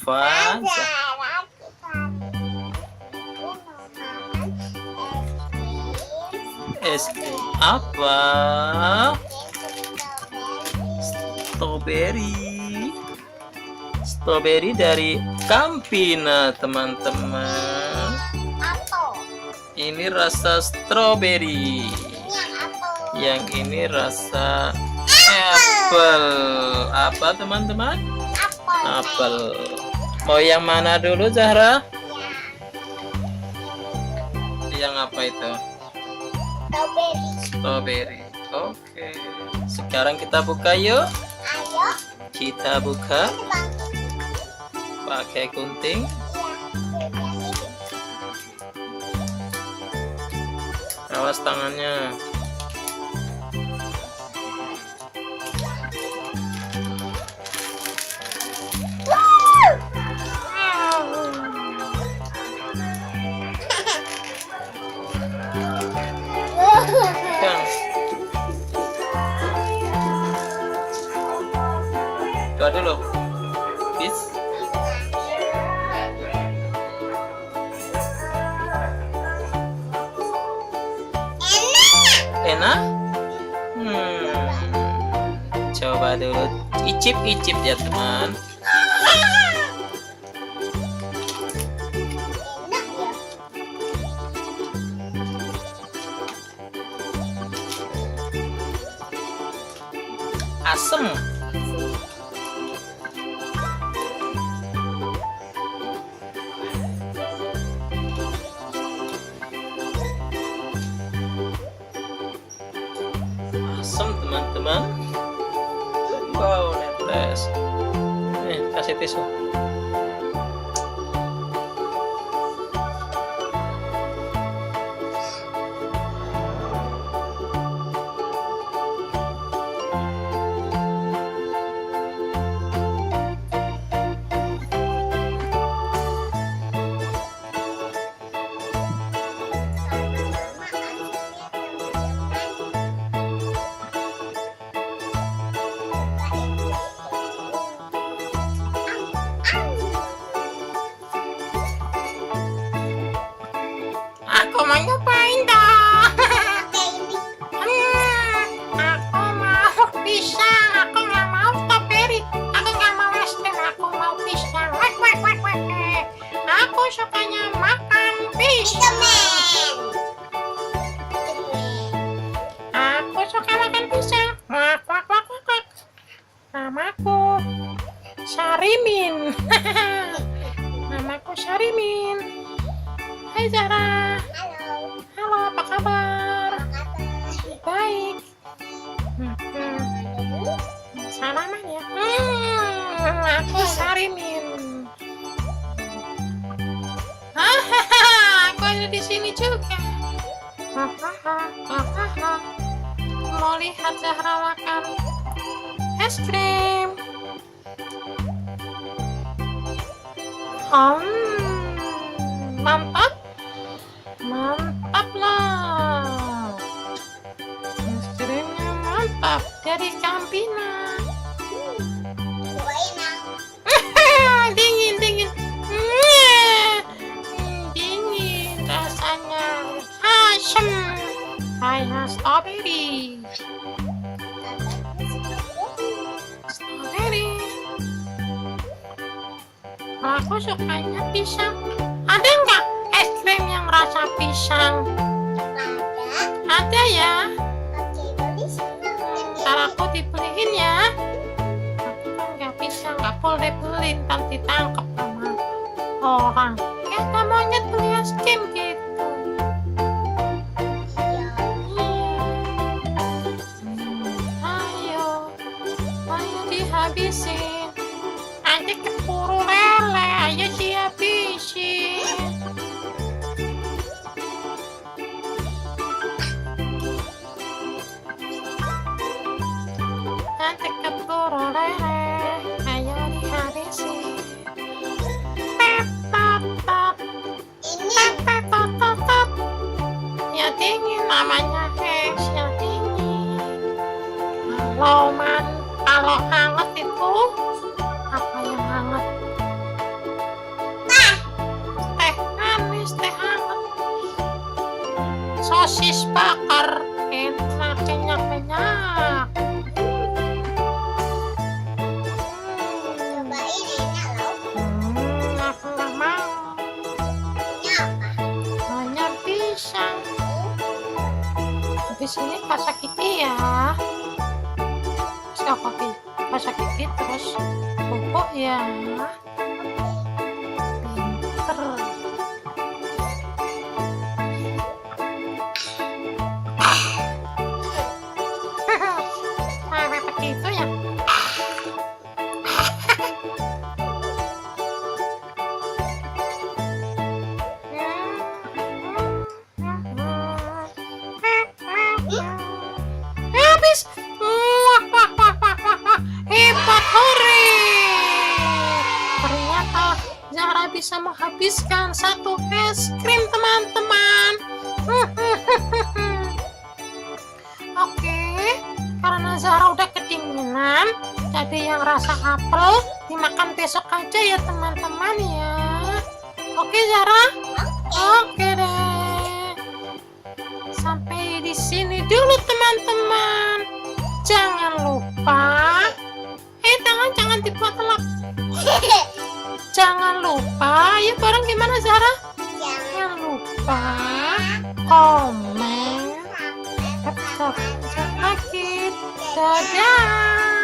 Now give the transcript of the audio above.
apa? Es krim apa? Strawberry. Strawberry dari Campina, teman-teman. Ini rasa strawberry. Yang ini rasa apple. Apa, teman-teman? Apel. Mau yang mana dulu, Zahra? Yang apa itu? Strawberry. Oke. Sekarang kita buka yuk. Kita buka pakai gunting. Awas tangannya. Coba dulu. Bis. Enak? Coba dulu. Icip-icip ya, teman. Asem. Asem, teman-teman. Wow, netes. Nih, kasih tisu. Aku mau nyobain dong. Aku mau pisang. Aku nggak mau strawberry. Aku nggak mau es krim. Aku mau pisang. Aku sukanya makan pisang. Aku suka makan pisang. Namaku Syarimin. Namaku Syarimin. Hai Zahra. Halo, apa kabar? Baik. Salaman ya. Aku Syarimin. Aku ada di sini juga. Mau lihat Zahra makan es krim. Mantap. Mantap lah. Es krimnya mantap dari Campina. Dingin. Dingin rasanya. Asem. Kayak strawberry. Strawberry. Aku sukanya pisang. Ada nggak es krim yang rasa pisang? Ada ya. Ntar aku dibeliin ya. Aku kan nggak bisa, nggak boleh beli, ntar ditangkap sama orang. Kita maunya beli es krim gitu. Ayo dihabisin. Nanti keburu lele, ayo dihabisin. Nanti keburu lele, ayo dihabisin. Ya dingin, namanya es ya dingin. Kalau hangat itu apa yang hangat? sosis bakar. Enak, kenyang. Cobain enak loh. Aku nggak mau. Ini apa? Hanya pisang. Habis ini Kak Kiki ya. Kak Kiki terus bubuk ya. Pinter. Begitu ya. Habis. Wah. Hebat, hore. Ternyata Zara bisa menghabiskan satu es krim, teman-teman. Oke, karena Zara udah kedinginan, jadi yang rasa apel dimakan besok aja ya teman-teman ya. Oke Zara? Oke deh. Sampai di sini dulu teman-teman. Jangan lupa, jangan dibuat telak. Jangan lupa, yuk bareng gimana Zara? Jangan lupa komen, subscribe lagi. Dadah.